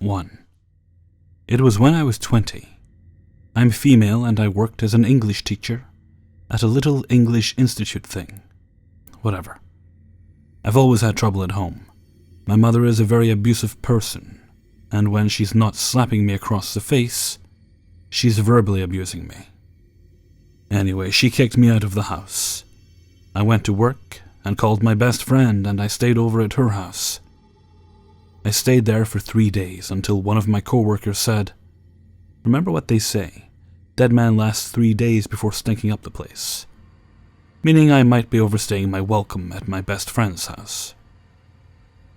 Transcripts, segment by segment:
1. It was when I was 20. I'm female and I worked as an English teacher at a little English institute thing. Whatever. I've always had trouble at home. My mother is a very abusive person, and when she's not slapping me across the face, she's verbally abusing me. Anyway, she kicked me out of the house. I went to work and called my best friend, and I stayed over at her house. I stayed there for 3 days until one of my coworkers said, "Remember what they say, dead man lasts 3 days before stinking up the place," meaning I might be overstaying my welcome at my best friend's house.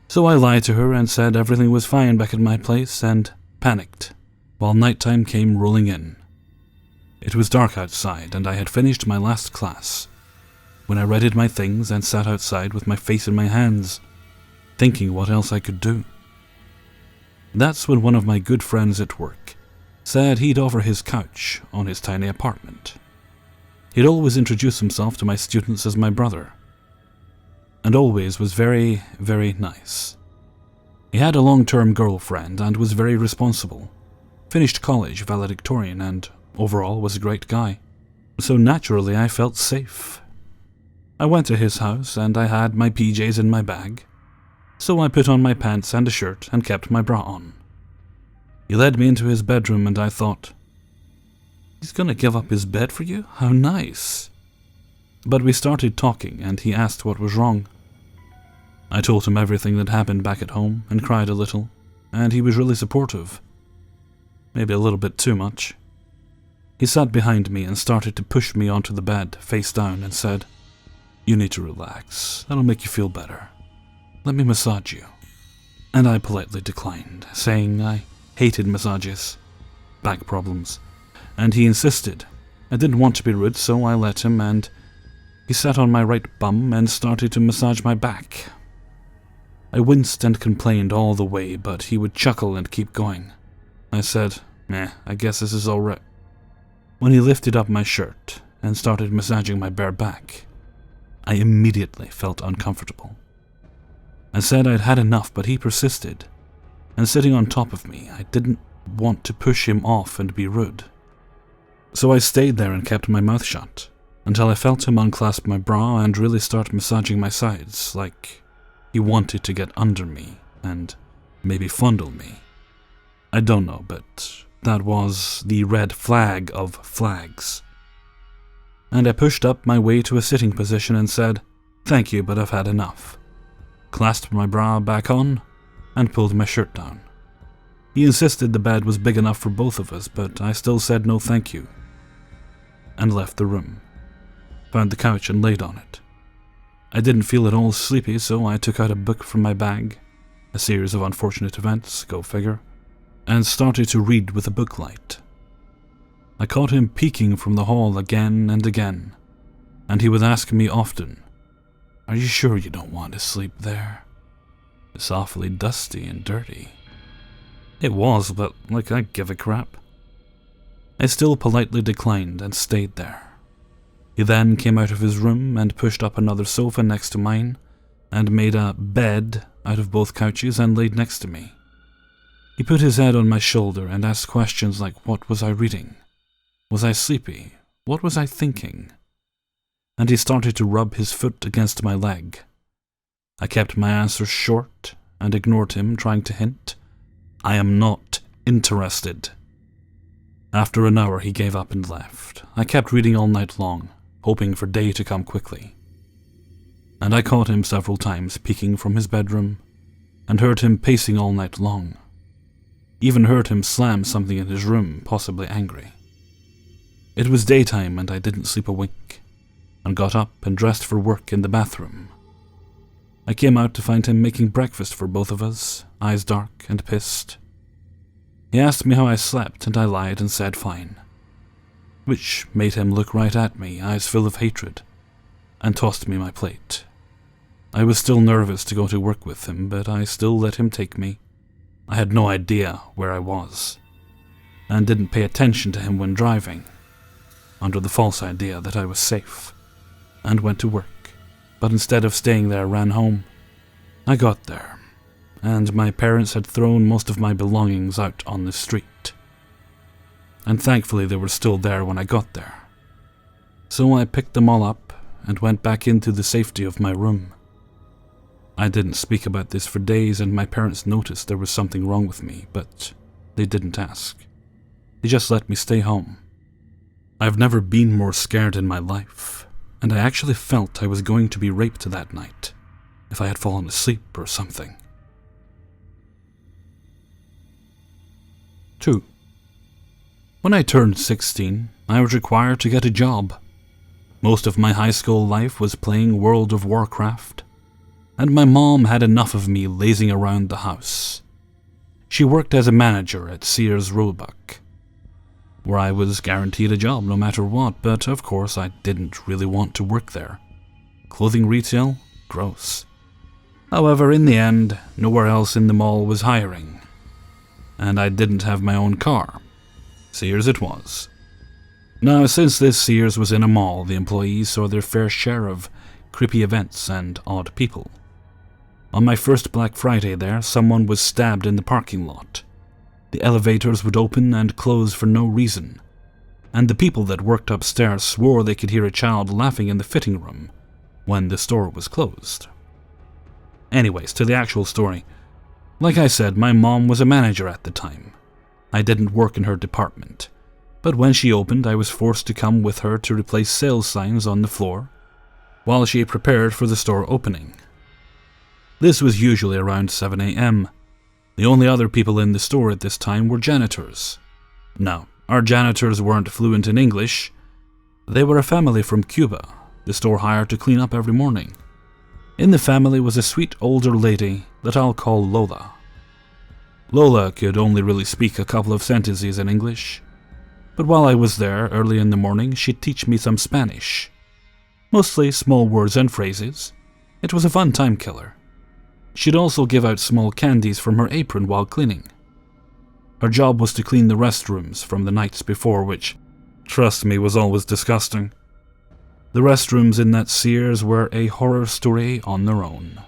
So I lied to her and said everything was fine back at my place and panicked while nighttime came rolling in. It was dark outside and I had finished my last class when I readied my things and sat outside with my face in my hands, thinking what else I could do. That's when one of my good friends at work said he'd offer his couch on his tiny apartment. He'd always introduce himself to my students as my brother, and always was very, very nice. He had a long-term girlfriend and was very responsible, finished college valedictorian, and overall was a great guy. So naturally I felt safe. I went to his house and I had my PJs in my bag, so I put on my pants and a shirt and kept my bra on. He led me into his bedroom and I thought, he's gonna give up his bed for you? How nice. But we started talking and he asked what was wrong. I told him everything that happened back at home and cried a little, and he was really supportive. Maybe a little bit too much. He sat behind me and started to push me onto the bed, face down, and said, "You need to relax. That'll make you feel better. Let me massage you." And I politely declined, saying I hated massages, back problems, and he insisted. I didn't want to be rude, so I let him, and he sat on my right bum and started to massage my back. I winced and complained all the way, but he would chuckle and keep going. I said, I guess this is alright. When he lifted up my shirt and started massaging my bare back, I immediately felt uncomfortable. I said I'd had enough, but he persisted, and sitting on top of me, I didn't want to push him off and be rude. So I stayed there and kept my mouth shut, until I felt him unclasp my bra and really start massaging my sides, like he wanted to get under me and maybe fondle me. I don't know, but that was the red flag of flags. And I pushed up my way to a sitting position and said, "Thank you, but I've had enough," clasped my bra back on, and pulled my shirt down. He insisted the bed was big enough for both of us, but I still said no thank you, and left the room. Found the couch and laid on it. I didn't feel at all sleepy, so I took out a book from my bag, A Series of Unfortunate Events, go figure, and started to read with a book light. I caught him peeking from the hall again and again, and he would ask me often, "Are you sure you don't want to sleep there? It's awfully dusty and dirty." It was, but I give a crap. I still politely declined and stayed there. He then came out of his room and pushed up another sofa next to mine and made a bed out of both couches and laid next to me. He put his head on my shoulder and asked questions like, what was I reading? Was I sleepy? What was I thinking? And he started to rub his foot against my leg. I kept my answers short and ignored him, trying to hint, "I am not interested." After an hour he gave up and left. I kept reading all night long, hoping for day to come quickly. And I caught him several times peeking from his bedroom, and heard him pacing all night long. Even heard him slam something in his room, possibly angry. It was daytime and I didn't sleep a wink, and got up and dressed for work in the bathroom. I came out to find him making breakfast for both of us, eyes dark and pissed. He asked me how I slept, and I lied and said fine, which made him look right at me, eyes full of hatred, and tossed me my plate. I was still nervous to go to work with him, but I still let him take me. I had no idea where I was, and didn't pay attention to him when driving, under the false idea that I was safe, and went to work, but instead of staying there ran home. I got there, and my parents had thrown most of my belongings out on the street. And thankfully they were still there when I got there. So I picked them all up and went back into the safety of my room. I didn't speak about this for days, and my parents noticed there was something wrong with me, but they didn't ask. They just let me stay home. I've never been more scared in my life, and I actually felt I was going to be raped that night, if I had fallen asleep or something. 2. When I turned 16, I was required to get a job. Most of my high school life was playing World of Warcraft, and my mom had enough of me lazing around the house. She worked as a manager at Sears Roebuck, where I was guaranteed a job no matter what, but of course I didn't really want to work there. Clothing retail? Gross. However, in the end, nowhere else in the mall was hiring, and I didn't have my own car. Sears it was. Now, since this Sears was in a mall, the employees saw their fair share of creepy events and odd people. On my first Black Friday there, someone was stabbed in the parking lot. The elevators would open and close for no reason, and the people that worked upstairs swore they could hear a child laughing in the fitting room when the store was closed. Anyways, to the actual story. Like I said, my mom was a manager at the time. I didn't work in her department, but when she opened, I was forced to come with her to replace sales signs on the floor while she prepared for the store opening. This was usually around 7 a.m. The only other people in the store at this time were janitors. Now, our janitors weren't fluent in English. They were a family from Cuba the store hired to clean up every morning. In the family was a sweet older lady that I'll call Lola. Lola could only really speak a couple of sentences in English, but while I was there early in the morning, she'd teach me some Spanish. Mostly small words and phrases. It was a fun time killer. She'd also give out small candies from her apron while cleaning. Her job was to clean the restrooms from the nights before, which, trust me, was always disgusting. The restrooms in that Sears were a horror story on their own.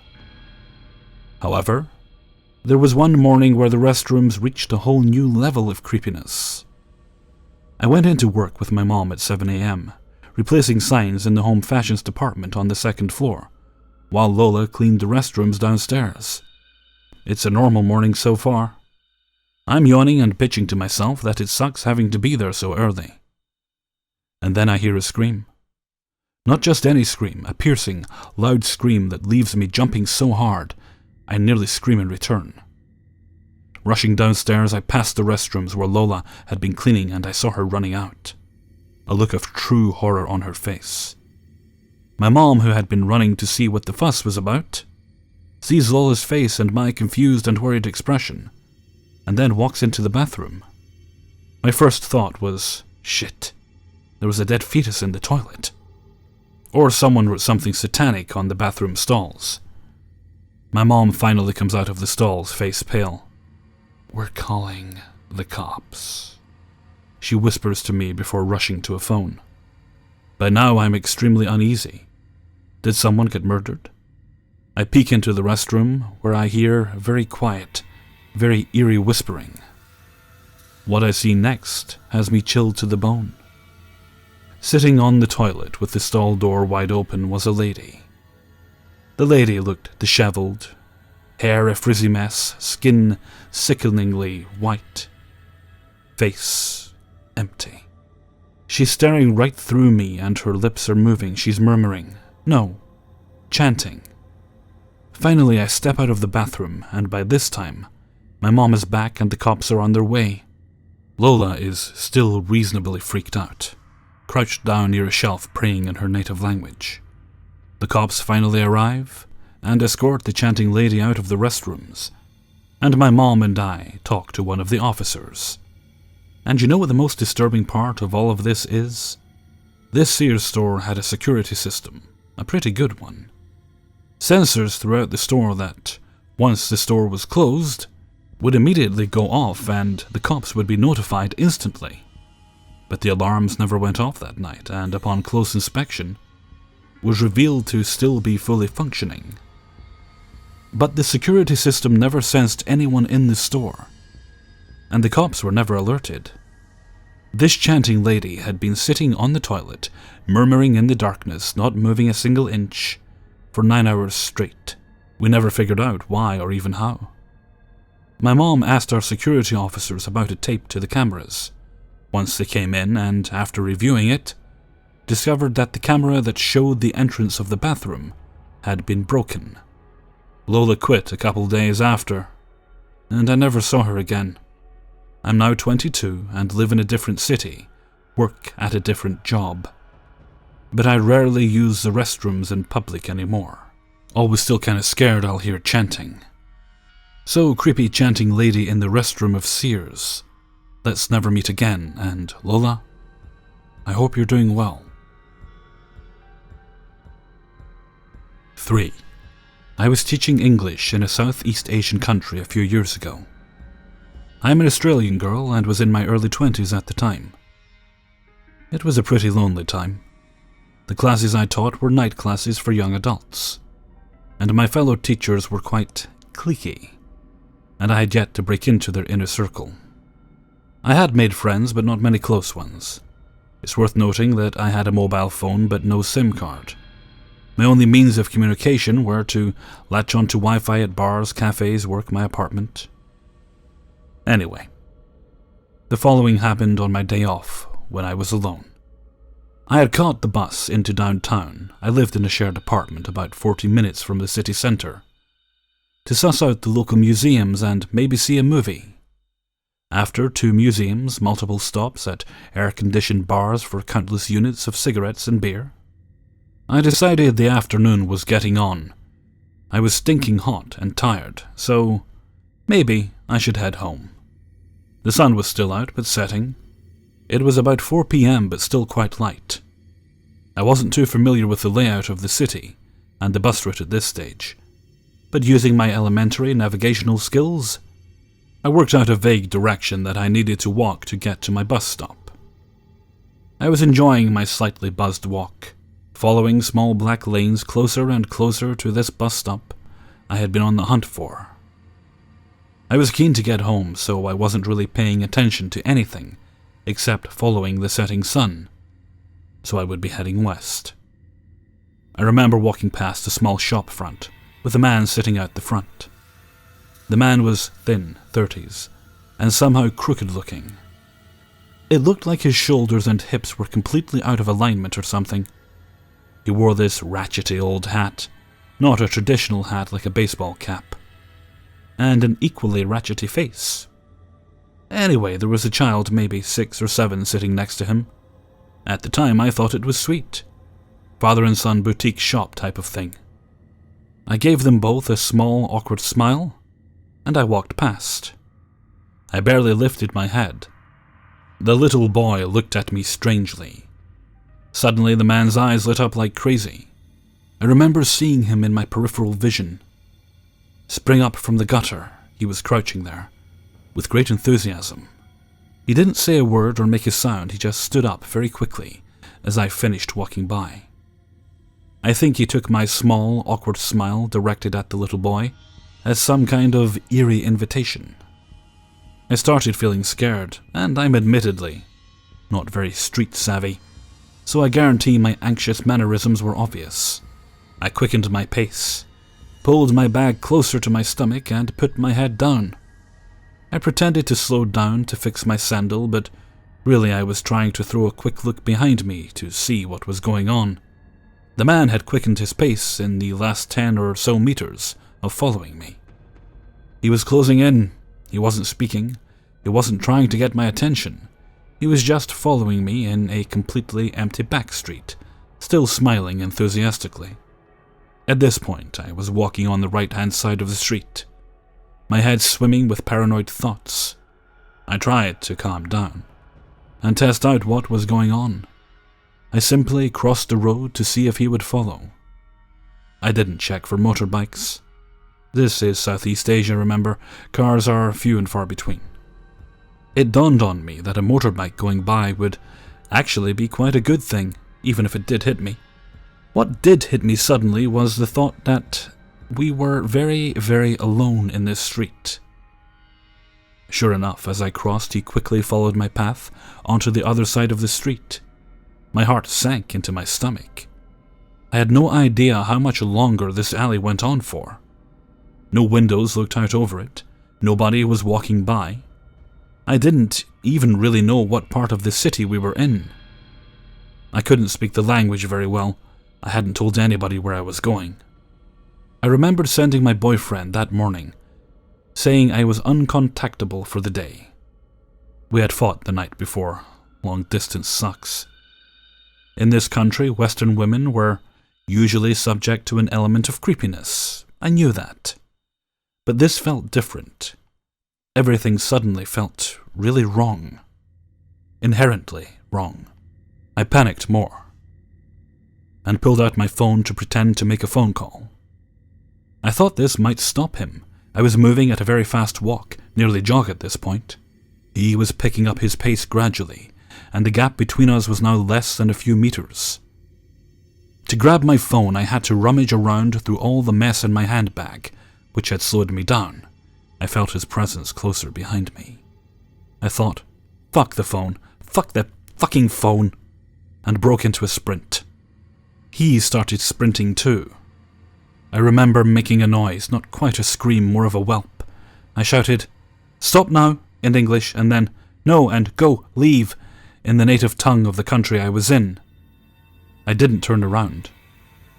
However, there was one morning where the restrooms reached a whole new level of creepiness. I went into work with my mom at 7 a.m., replacing signs in the home fashions department on the second floor, while Lola cleaned the restrooms downstairs. It's a normal morning so far. I'm yawning and bitching to myself that it sucks having to be there so early. And then I hear a scream. Not just any scream, a piercing, loud scream that leaves me jumping so hard, I nearly scream in return. Rushing downstairs, I passed the restrooms where Lola had been cleaning, and I saw her running out, a look of true horror on her face. My mom, who had been running to see what the fuss was about, sees Lola's face and my confused and worried expression, and then walks into the bathroom. My first thought was, shit, there was a dead fetus in the toilet. Or someone wrote something satanic on the bathroom stalls. My mom finally comes out of the stalls, face pale. "We're calling the cops," she whispers to me before rushing to a phone. By now I'm extremely uneasy. Did someone get murdered? I peek into the restroom, where I hear very quiet, very eerie whispering. What I see next has me chilled to the bone. Sitting on the toilet with the stall door wide open was a lady. The lady looked disheveled, hair a frizzy mess, skin sickeningly white, face empty. She's staring right through me and her lips are moving. She's murmuring, no, chanting. Finally, I step out of the bathroom, and by this time, my mom is back and the cops are on their way. Lola is still reasonably freaked out, crouched down near a shelf praying in her native language. The cops finally arrive and escort the chanting lady out of the restrooms, and my mom and I talk to one of the officers. And you know what the most disturbing part of all of this is? This Sears store had a security system, a pretty good one. Sensors throughout the store that, once the store was closed, would immediately go off and the cops would be notified instantly. But the alarms never went off that night, and upon close inspection, was revealed to still be fully functioning. But the security system never sensed anyone in the store, and the cops were never alerted. This chanting lady had been sitting on the toilet, murmuring in the darkness, not moving a single inch, for 9 hours straight. We never figured out why or even how. My mom asked our security officers about it taped to the cameras. Once they came in and, after reviewing it, discovered that the camera that showed the entrance of the bathroom had been broken. Lola quit a couple days after, and I never saw her again. I'm now 22 and live in a different city, work at a different job. But I rarely use the restrooms in public anymore. Always still kinda scared I'll hear chanting. So, creepy chanting lady in the restroom of Sears, let's never meet again, and Lola, I hope you're doing well. 3. I was teaching English in a Southeast Asian country a few years ago. I'm an Australian girl and was in my early 20s at the time. It was a pretty lonely time. The classes I taught were night classes for young adults, and my fellow teachers were quite cliquey, and I had yet to break into their inner circle. I had made friends, but not many close ones. It's worth noting that I had a mobile phone but no SIM card. My only means of communication were to latch onto Wi-Fi at bars, cafes, work, my apartment. Anyway, the following happened on my day off when I was alone. I had caught the bus into downtown. I lived in a shared apartment about 40 minutes from the city centre, to suss out the local museums and maybe see a movie. After 2 museums, multiple stops at air-conditioned bars for countless units of cigarettes and beer, I decided the afternoon was getting on. I was stinking hot and tired, so maybe I should head home. The sun was still out, but setting. It was about 4 p.m., but still quite light. I wasn't too familiar with the layout of the city and the bus route at this stage, but using my elementary navigational skills, I worked out a vague direction that I needed to walk to get to my bus stop. I was enjoying my slightly buzzed walk, following small black lanes closer and closer to this bus stop I had been on the hunt for. I was keen to get home, so I wasn't really paying attention to anything except following the setting sun, so I would be heading west. I remember walking past a small shop front with a man sitting out the front. The man was thin, 30s, and somehow crooked looking. It looked like his shoulders and hips were completely out of alignment or something. He wore this ratchety old hat, not a traditional hat like a baseball cap, and an equally ratchety face. Anyway, there was a child, maybe 6 or 7, sitting next to him. At the time, I thought it was sweet. Father and son boutique shop type of thing. I gave them both a small, awkward smile, and I walked past. I barely lifted my head. The little boy looked at me strangely. Suddenly, the man's eyes lit up like crazy. I remember seeing him in my peripheral vision. Spring up from the gutter, he was crouching there, with great enthusiasm. He didn't say a word or make a sound, he just stood up very quickly as I finished walking by. I think he took my small, awkward smile directed at the little boy as some kind of eerie invitation. I started feeling scared, and I'm admittedly not very street savvy, so I guarantee my anxious mannerisms were obvious. I quickened my pace, pulled my bag closer to my stomach, and put my head down. I pretended to slow down to fix my sandal, but really I was trying to throw a quick look behind me to see what was going on. The man had quickened his pace in the last 10 or so meters of following me. He was closing in. He wasn't speaking. He wasn't trying to get my attention. He was just following me in a completely empty back street, still smiling enthusiastically. At this point, I was walking on the right-hand side of the street, my head swimming with paranoid thoughts. I tried to calm down and test out what was going on. I simply crossed the road to see if he would follow. I didn't check for motorbikes. This is Southeast Asia, remember, cars are few and far between. It dawned on me that a motorbike going by would actually be quite a good thing, even if it did hit me. What did hit me suddenly was the thought that we were very, very alone in this street. Sure enough, as I crossed, he quickly followed my path onto the other side of the street. My heart sank into my stomach. I had no idea how much longer this alley went on for. No windows looked out over it. Nobody was walking by. I didn't even really know what part of the city we were in. I couldn't speak the language very well. I hadn't told anybody where I was going. I remembered sending my boyfriend that morning, saying I was uncontactable for the day. We had fought the night before. Long distance sucks. In this country, Western women were usually subject to an element of creepiness. I knew that. But this felt different. Everything suddenly felt really wrong. Inherently wrong. I panicked more and pulled out my phone to pretend to make a phone call. I thought this might stop him. I was moving at a very fast walk, nearly jog at this point. He was picking up his pace gradually, and the gap between us was now less than a few meters. To grab my phone, I had to rummage around through all the mess in my handbag, which had slowed me down. I felt his presence closer behind me. I thought, fuck the phone, fuck the fucking phone, and broke into a sprint. He started sprinting too. I remember making a noise, not quite a scream, more of a whelp. I shouted, "Stop now," in English, and then, "No," and "Go, leave," in the native tongue of the country I was in. I didn't turn around.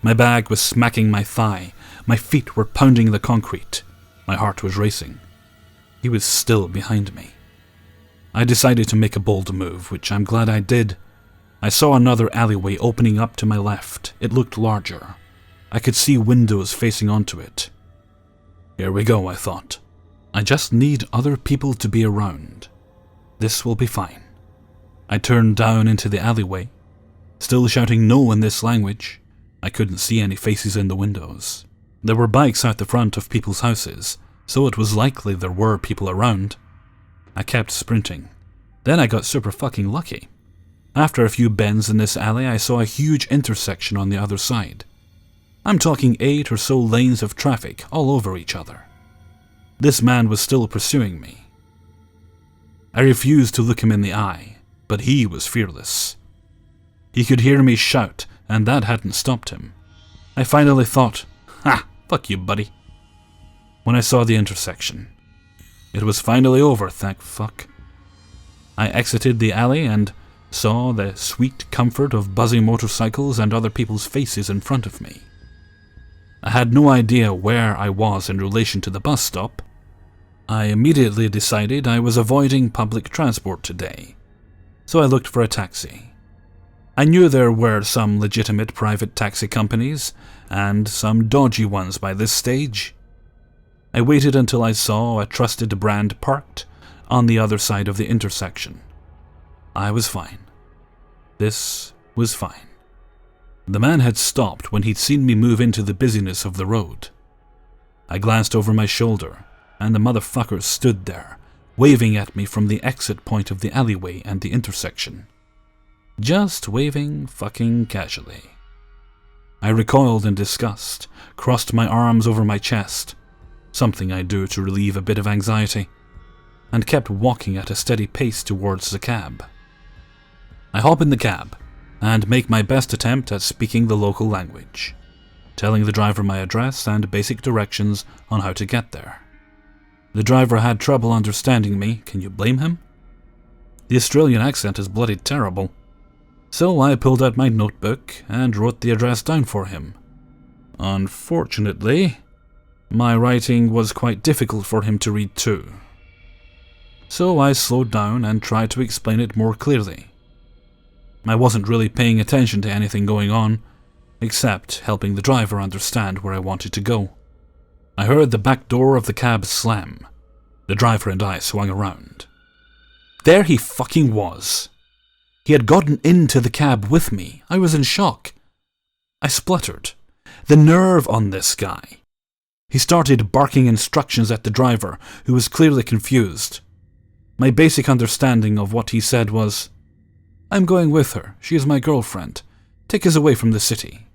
My bag was smacking my thigh. My feet were pounding the concrete. My heart was racing. He was still behind me. I decided to make a bold move, which I'm glad I did. I saw another alleyway opening up to my left. It looked larger. I could see windows facing onto it. Here we go, I thought. I just need other people to be around. This will be fine. I turned down into the alleyway, still shouting no in this language. I couldn't see any faces in the windows. There were bikes out the front of people's houses, so it was likely there were people around. I kept sprinting. Then I got super fucking lucky. After a few bends in this alley, I saw a huge intersection on the other side. I'm talking 8 or so lanes of traffic all over each other. This man was still pursuing me. I refused to look him in the eye, but he was fearless. He could hear me shout, and that hadn't stopped him. I finally thought, "Ha, fuck you, buddy," when I saw the intersection. It was finally over, thank fuck. I exited the alley and saw the sweet comfort of buzzing motorcycles and other people's faces in front of me. I had no idea where I was in relation to the bus stop. I immediately decided I was avoiding public transport today, so I looked for a taxi. I knew there were some legitimate private taxi companies and some dodgy ones by this stage. I waited until I saw a trusted brand parked on the other side of the intersection. I was fine. This was fine. The man had stopped when he'd seen me move into the busyness of the road. I glanced over my shoulder, and the motherfucker stood there, waving at me from the exit point of the alleyway and the intersection. Just waving fucking casually. I recoiled in disgust, crossed my arms over my chest, something I do to relieve a bit of anxiety, and kept walking at a steady pace towards the cab. I hop in the cab and make my best attempt at speaking the local language, telling the driver my address and basic directions on how to get there. The driver had trouble understanding me. Can you blame him? The Australian accent is bloody terrible. So I pulled out my notebook and wrote the address down for him. Unfortunately, my writing was quite difficult for him to read too. So I slowed down and tried to explain it more clearly. I wasn't really paying attention to anything going on, except helping the driver understand where I wanted to go. I heard the back door of the cab slam. The driver and I swung around. There he fucking was. He had gotten into the cab with me. I was in shock. I spluttered. The nerve on this guy. He started barking instructions at the driver, who was clearly confused. My basic understanding of what he said was, "I'm going with her. She is my girlfriend. Take us away from the city."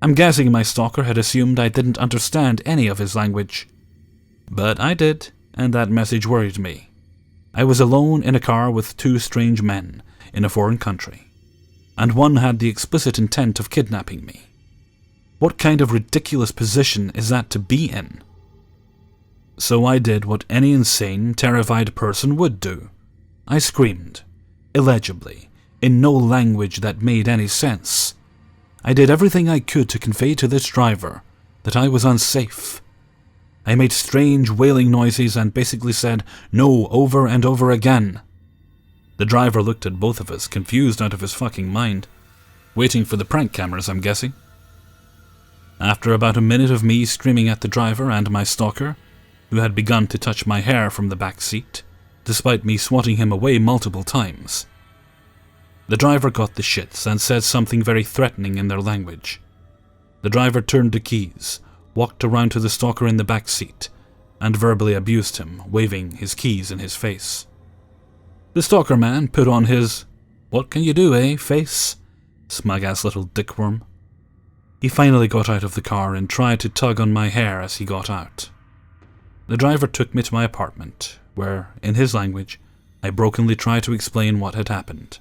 I'm guessing my stalker had assumed I didn't understand any of his language. But I did, and that message worried me. I was alone in a car with two strange men in a foreign country, and one had the explicit intent of kidnapping me. What kind of ridiculous position is that to be in? So I did what any insane, terrified person would do. I screamed, illegibly, in no language that made any sense. I did everything I could to convey to this driver that I was unsafe. I made strange wailing noises and basically said no over and over again. The driver looked at both of us, confused out of his fucking mind, waiting for the prank cameras, I'm guessing. After about a minute of me screaming at the driver and my stalker, who had begun to touch my hair from the back seat, despite me swatting him away multiple times, the driver got the shits and said something very threatening in their language. The driver turned the keys, walked around to the stalker in the back seat, and verbally abused him, waving his keys in his face. The stalker man put on his "what can you do, eh?" face, smug-ass little dickworm. He finally got out of the car and tried to tug on my hair as he got out. The driver took me to my apartment, where, in his language, I brokenly tried to explain what had happened.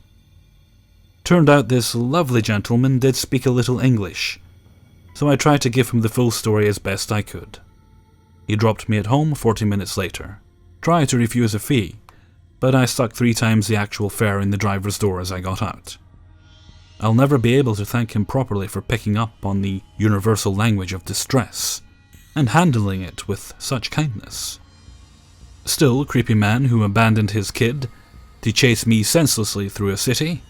Turned out this lovely gentleman did speak a little English, so I tried to give him the full story as best I could. He dropped me at home 40 minutes later, tried to refuse a fee, but I stuck 3 times the actual fare in the driver's door as I got out. I'll never be able to thank him properly for picking up on the universal language of distress, and handling it with such kindness. Still, creepy man who abandoned his kid to chase me senselessly through a city?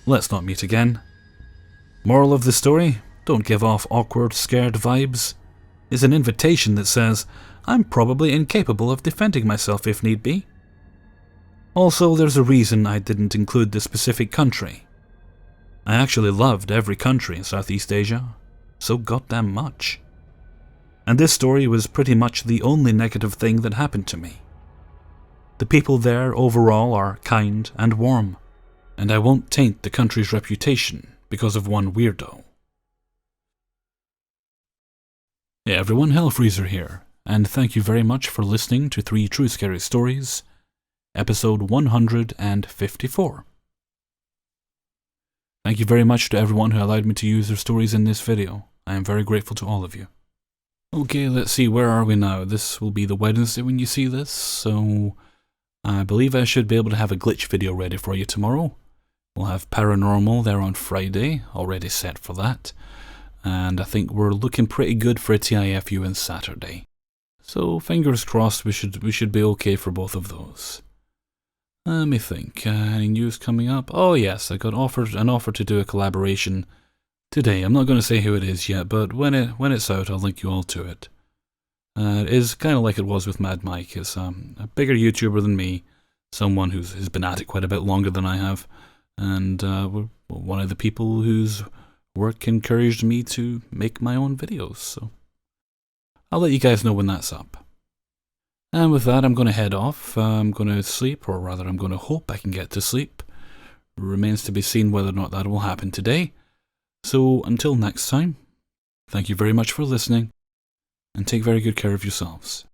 Let's not meet again. Moral of the story, don't give off awkward, scared vibes, is an invitation that says, I'm probably incapable of defending myself if need be. Also, there's a reason I didn't include the specific country. I actually loved every country in Southeast Asia, so goddamn much. And this story was pretty much the only negative thing that happened to me. The people there overall are kind and warm, and I won't taint the country's reputation because of one weirdo. Hey everyone, Hellfreezer here, and thank you very much for listening to 3 True Scary Stories, episode 154. Thank you very much to everyone who allowed me to use their stories in this video. I am very grateful to all of you. Okay, let's see, where are we now? This will be the Wednesday when you see this, so I believe I should be able to have a glitch video ready for you tomorrow. We'll have paranormal there on Friday, already set for that. And I think we're looking pretty good for a TIFU on Saturday. So fingers crossed we should be okay for both of those. Let me think, any news coming up? Oh yes, I got an offer to do a collaboration today. I'm not going to say who it is yet, but when it's out, I'll link you all to it. It is kind of like it was with Mad Mike. It's a bigger YouTuber than me, someone who's been at it quite a bit longer than I have, and we're one of the people whose work encouraged me to make my own videos, so I'll let you guys know when that's up. And with that, I'm going to head off. I'm going to sleep, or rather I'm going to hope I can get to sleep. Remains to be seen whether or not that will happen today. So until next time, thank you very much for listening, and take very good care of yourselves.